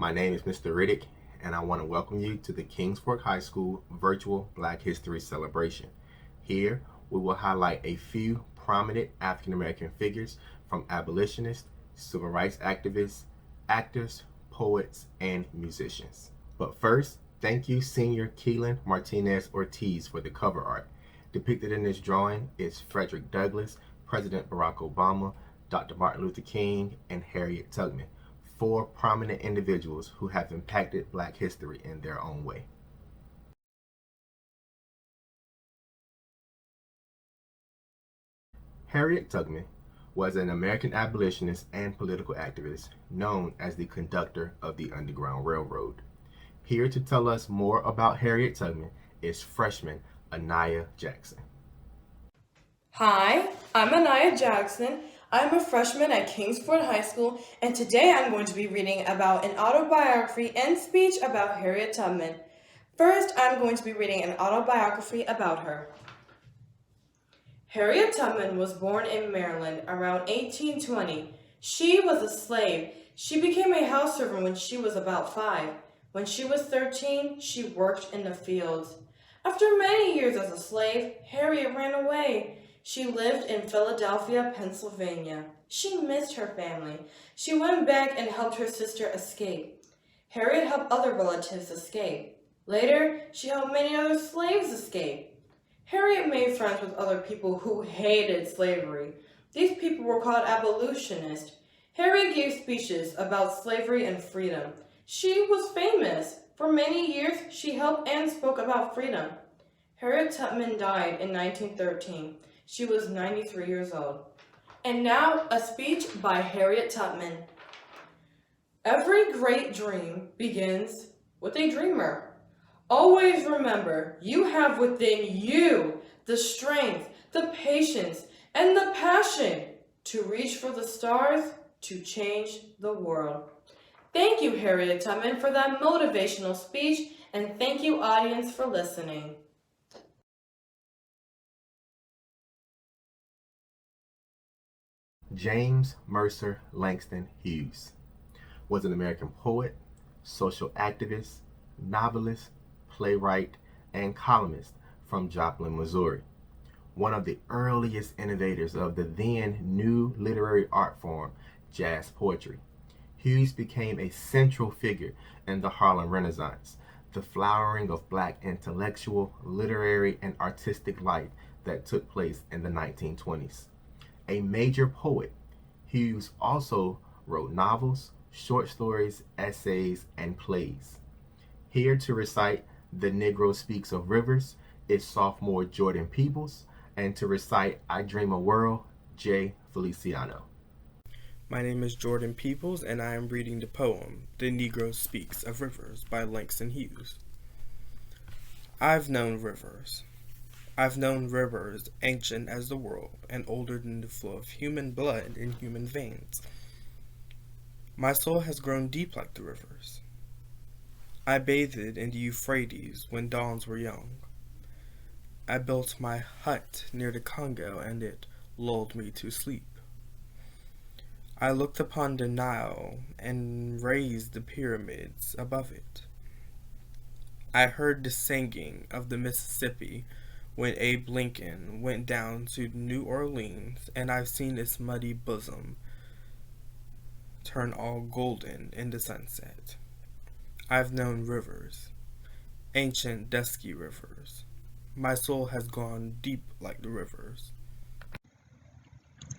My name is Mr. Riddick, and I want to welcome you to the Kings Fork High School virtual Black History Celebration. Here, we will highlight a few prominent African American figures from abolitionists, civil rights activists, actors, poets, and musicians. But first, thank you Senior Keelan Martinez Ortiz for the cover art. Depicted in this drawing is Frederick Douglass, President Barack Obama, Dr. Martin Luther King, and Harriet Tubman, four prominent individuals who have impacted Black history in their own way. Harriet Tubman was an American abolitionist and political activist known as the conductor of the Underground Railroad. Here to tell us more about Harriet Tubman is freshman Anaya Jackson. Hi, I'm Anaya Jackson. I'm a freshman at Kingsford High School, and today I'm going to be reading about an autobiography and speech about Harriet Tubman. First, I'm going to be reading an autobiography about her. Harriet Tubman was born in Maryland around 1820. She was a slave. She became a house servant when she was about 5. When she was 13, she worked in the fields. After many years as a slave, Harriet ran away. She lived in Philadelphia, Pennsylvania. She missed her family. She went back and helped her sister escape. Harriet helped other relatives escape. Later, she helped many other slaves escape. Harriet made friends with other people who hated slavery. These people were called abolitionists. Harriet gave speeches about slavery and freedom. She was famous. For many years, she helped and spoke about freedom. Harriet Tubman died in 1913. She was 93 years old. And now, a speech by Harriet Tubman. Every great dream begins with a dreamer. Always remember, you have within you the strength, the patience, and the passion to reach for the stars, to change the world. Thank you, Harriet Tubman, for that motivational speech, and thank you, audience, for listening. James Mercer Langston Hughes was an American poet, social activist, novelist, playwright, and columnist from Joplin, Missouri. One of the earliest innovators of the then new literary art form, jazz poetry. Hughes became a central figure in the Harlem Renaissance, the flowering of Black intellectual, literary, and artistic life that took place in the 1920s. A major poet, Hughes also wrote novels, short stories, essays, and plays. Here to recite The Negro Speaks of Rivers is sophomore Jordan Peebles, and to recite I Dream a World, Jay Feliciano. My name is Jordan Peebles, and I am reading the poem The Negro Speaks of Rivers by Langston Hughes. I've known rivers. I've known rivers ancient as the world and older than the flow of human blood in human veins. My soul has grown deep like the rivers. I bathed in the Euphrates when dawns were young. I built my hut near the Congo and it lulled me to sleep. I looked upon the Nile and raised the pyramids above it. I heard the singing of the Mississippi when Abe Lincoln went down to New Orleans, and I've seen its muddy bosom turn all golden in the sunset. I've known rivers, ancient dusky rivers. My soul has gone deep like the rivers.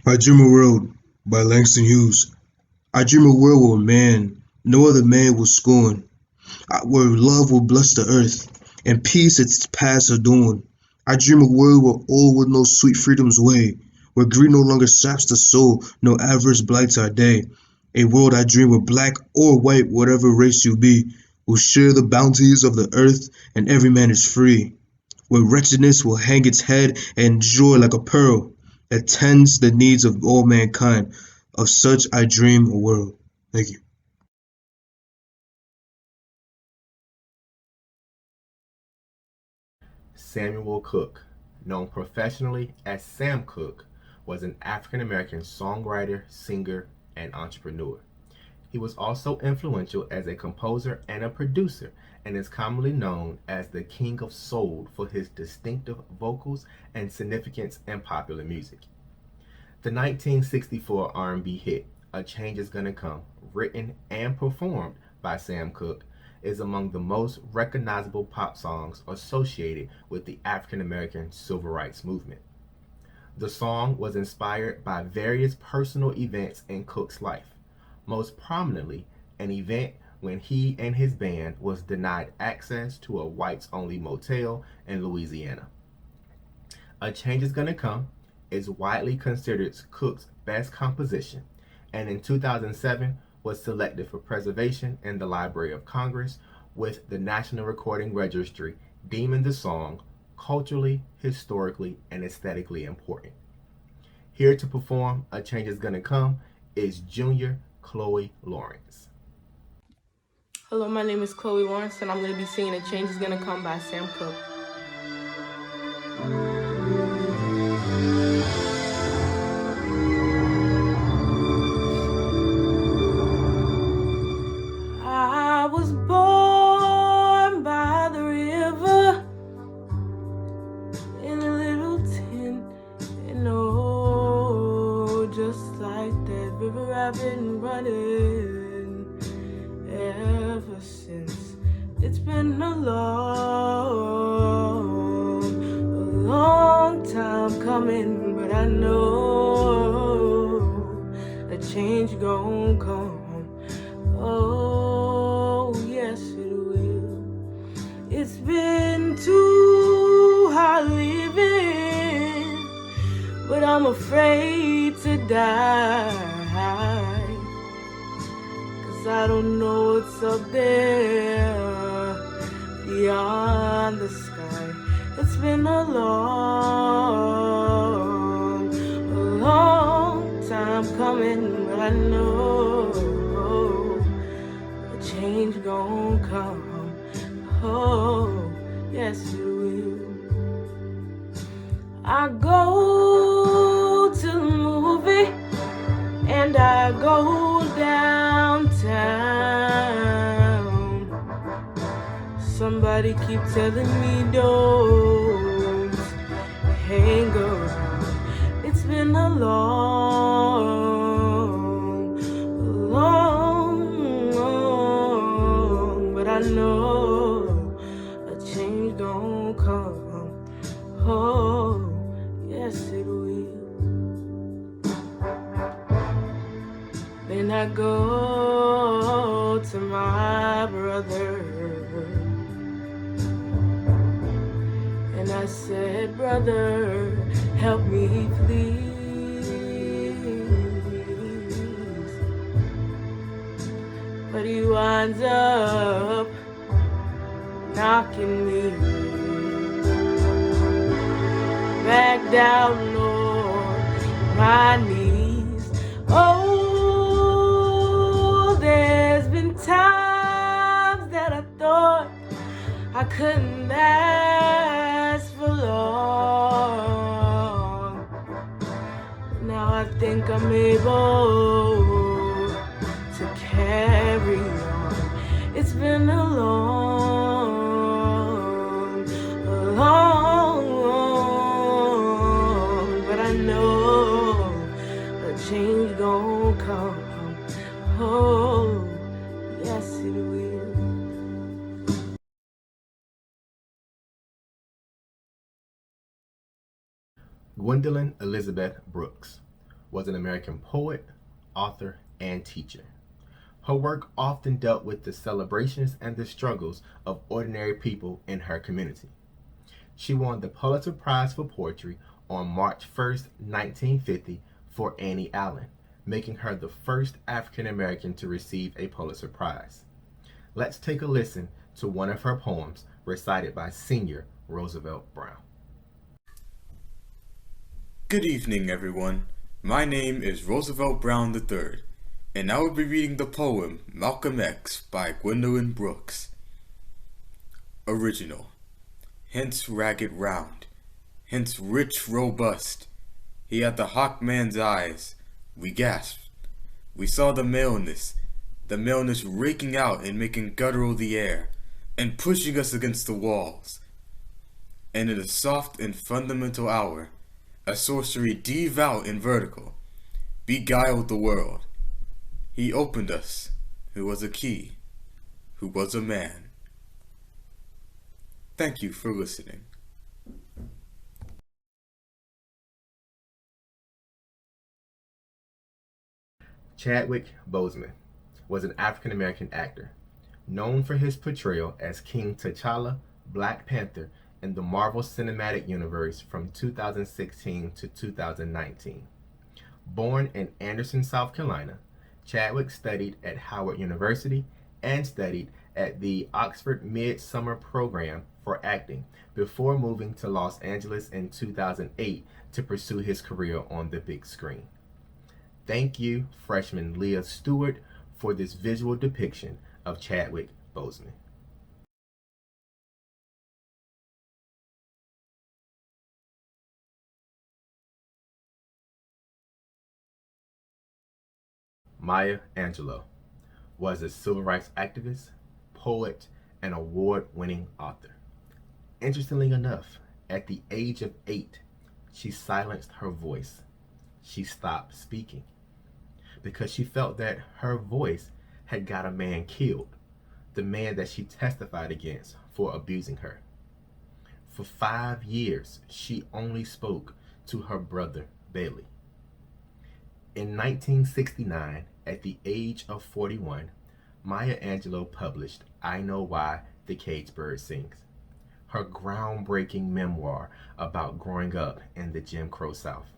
I Dream a World by Langston Hughes. I dream a world where man, no other man will scorn, where love will bless the earth, and peace its paths adorn. I dream a world where all will know sweet freedom's way, where greed no longer saps the soul, no avarice blights our day. A world I dream where black or white, whatever race you be, will share the bounties of the earth, and every man is free. Where wretchedness will hang its head and joy like a pearl that tends the needs of all mankind. Of such I dream a world. Thank you. Samuel Cooke, known professionally as Sam Cooke, was an African American songwriter, singer, and entrepreneur. He was also influential as a composer and a producer, and is commonly known as the King of Soul for his distinctive vocals and significance in popular music. The 1964 R&B hit A Change Is Gonna Come, written and performed by Sam Cooke, is among the most recognizable pop songs associated with the African American civil rights movement. The song was inspired by various personal events in Cooke's life, most prominently an event when he and his band was denied access to a whites-only motel in Louisiana. A Change Is Gonna Come is widely considered Cooke's best composition, and in 2007 was selected for preservation in the Library of Congress, with the National Recording Registry deeming the song culturally, historically, and aesthetically important. Here to perform A Change Is Gonna Come is Junior Chloe Lawrence. Hello, my name is Chloe Lawrence, and I'm going to be singing A Change Is Gonna Come by Sam Cooke. I was born by the river in a little tent, and oh, just like that river I've been running ever since. It's been a long time coming, but I know a change gon' come. Oh, yes it will. It's been too hard living, but I'm afraid to die, 'cause I don't know what's up there beyond the sky. It's been a long time coming, but I know a change gon' come. Oh, yes it will. I go to the movie and I go downtown. Somebody keep telling me don't hang around. It's been a long, but I know a change gon' come. Oh, yes it will. Then I go to my brother and I said, brother, help me please. But he winds up knocking me back down on my knees. Oh, there's been times that I thought I couldn't last for long. Now I think I'm able to carry on. It's been a long, but I know a change gon' come. Oh, yes it will. Gwendolyn Elizabeth Brooks was an American poet, author, and teacher. Her work often dealt with the celebrations and the struggles of ordinary people in her community. She won the Pulitzer Prize for Poetry on March 1st, 1950 for Annie Allen, making her the first African American to receive a Pulitzer Prize. Let's take a listen to one of her poems recited by Senior Roosevelt Brown. Good evening, everyone. My name is Roosevelt Brown III, and I will be reading the poem Malcolm X by Gwendolyn Brooks. Original. Hence ragged round, hence rich robust. He had the hawk man's eyes. We gasped. We saw the maleness, the maleness raking out and making guttural the air, and pushing us against the walls. And in a soft and fundamental hour, a sorcery devout and vertical, beguiled the world. He opened us, who was a key, who was a man. Thank you for listening. Chadwick Boseman was an African-American actor, known for his portrayal as King T'Challa, Black Panther, in the Marvel Cinematic Universe from 2016 to 2019. Born in Anderson, South Carolina, Chadwick studied at Howard University and studied at the Oxford Midsummer Program for Acting before moving to Los Angeles in 2008 to pursue his career on the big screen. Thank you, freshman Leah Stewart, for this visual depiction of Chadwick Boseman. Maya Angelou was a civil rights activist, poet, and award-winning author. Interestingly enough, at the age of 8, she silenced her voice. She stopped speaking because she felt that her voice had got a man killed, the man that she testified against for abusing her. For 5 years, she only spoke to her brother, Bailey. In 1969, at the age of 41, Maya Angelou published I Know Why the Caged Bird Sings, her groundbreaking memoir about growing up in the Jim Crow South.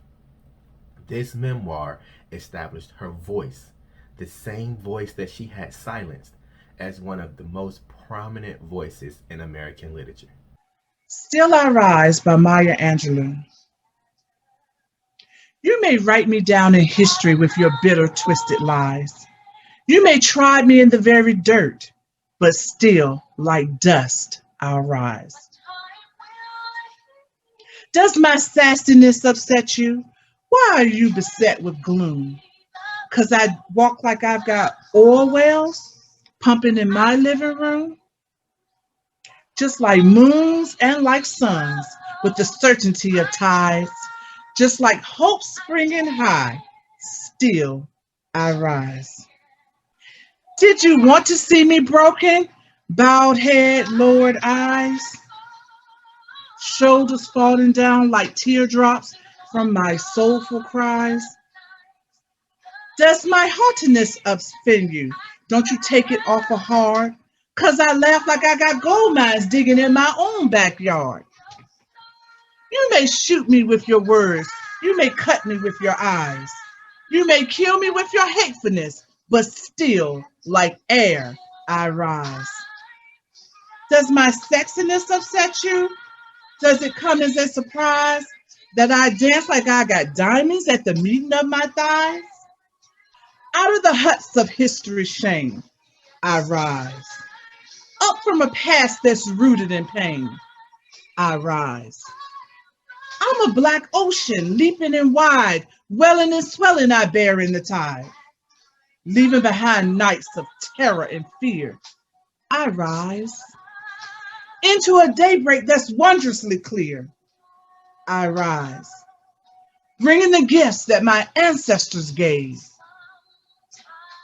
This memoir established her voice, the same voice that she had silenced, as one of the most prominent voices in American literature. Still I Rise by Maya Angelou. You may write me down in history with your bitter, twisted lies. You may trod me in the very dirt, but still, like dust, I'll rise. Does my sassiness upset you? Why are you beset with gloom? 'Cause I walk like I've got oil wells pumping in my living room? Just like moons and like suns, with the certainty of tides, just like hope springing high, still I rise. Did you want to see me broken? Bowed head, lowered eyes, shoulders falling down like teardrops from my soulful cries? Does my haughtiness offend you? Don't you take it awful hard? 'Cause I laugh like I got gold mines digging in my own backyard. You may shoot me with your words. You may cut me with your eyes. You may kill me with your hatefulness, but still, like air, I rise. Does my sexiness upset you? Does it come as a surprise that I dance like I got diamonds at the meeting of my thighs? Out of the huts of history's shame, I rise. Up from a past that's rooted in pain, I rise. I'm a black ocean, leaping and wide, welling and swelling I bear in the tide. Leaving behind nights of terror and fear, I rise. Into a daybreak that's wondrously clear, I rise. Bringing the gifts that my ancestors gave.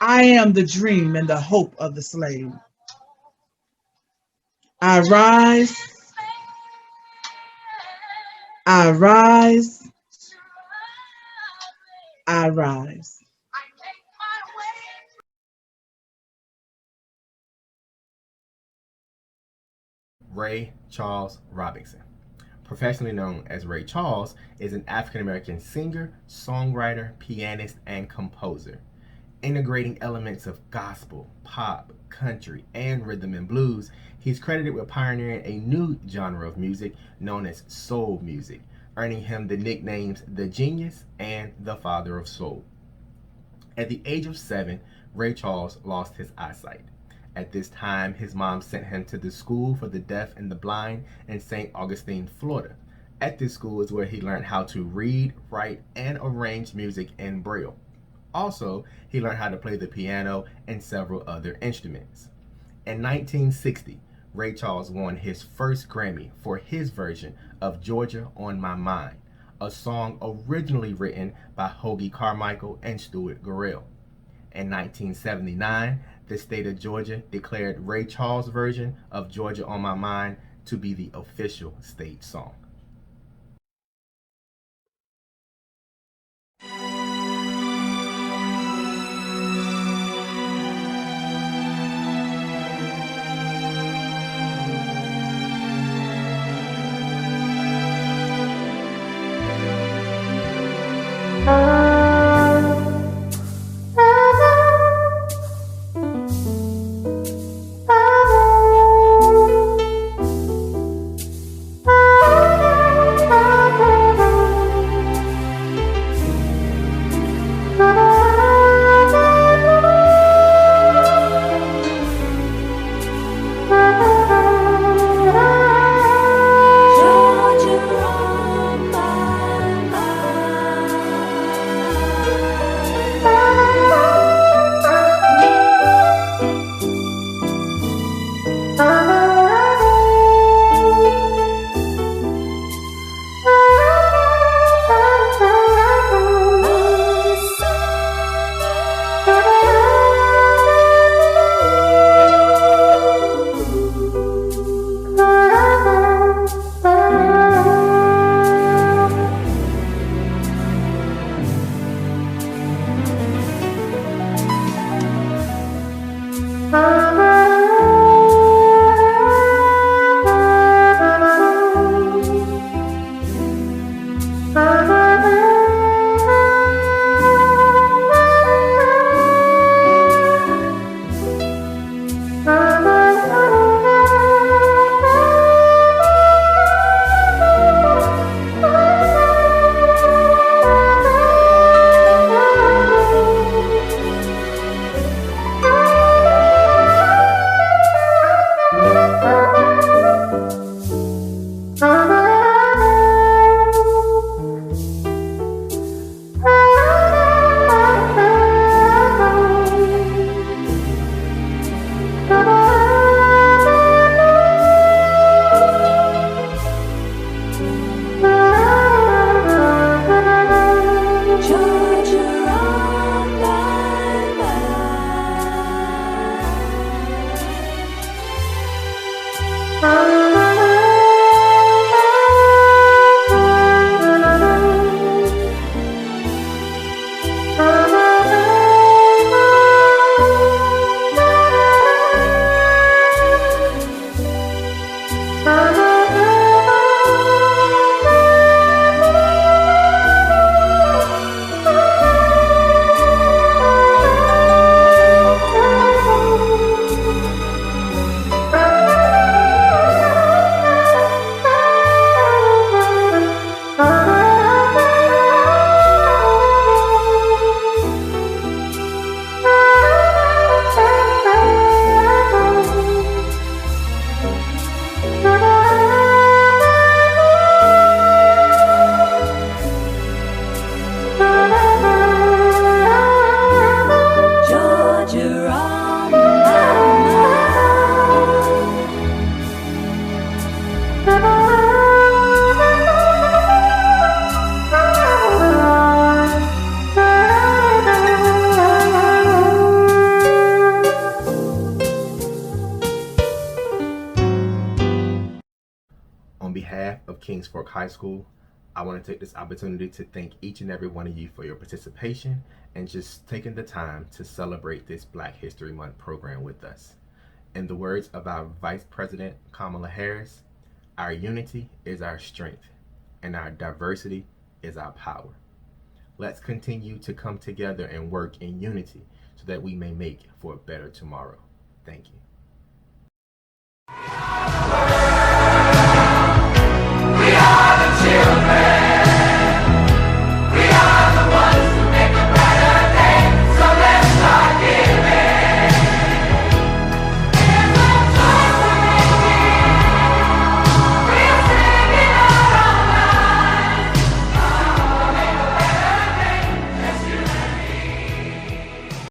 I am the dream and the hope of the slave. I rise. I rise. I rise. Ray Charles Robinson, professionally known as Ray Charles, is an African-American singer, songwriter, pianist, and composer. Integrating elements of gospel, pop, country, and rhythm and blues, he's credited with pioneering a new genre of music known as soul music, earning him the nicknames The Genius and The Father of Soul. At the age of 7, Ray Charles lost his eyesight. At this time, his mom sent him to the School for the Deaf and the Blind in St. Augustine, Florida. At this school is where he learned how to read, write, and arrange music in Braille. Also, he learned how to play the piano and several other instruments. In 1960, Ray Charles won his first Grammy for his version of Georgia on My Mind, a song originally written by Hoagy Carmichael and Stuart Gorrell. In 1979, the state of Georgia declared Ray Charles' version of Georgia on My Mind to be the official state song. On behalf of Kings Fork High School, I want to take this opportunity to thank each and every one of you for your participation and just taking the time to celebrate this Black History Month program with us. In the words of our Vice President Kamala Harris, our unity is our strength and our diversity is our power. Let's continue to come together and work in unity so that we may make for a better tomorrow. Thank you.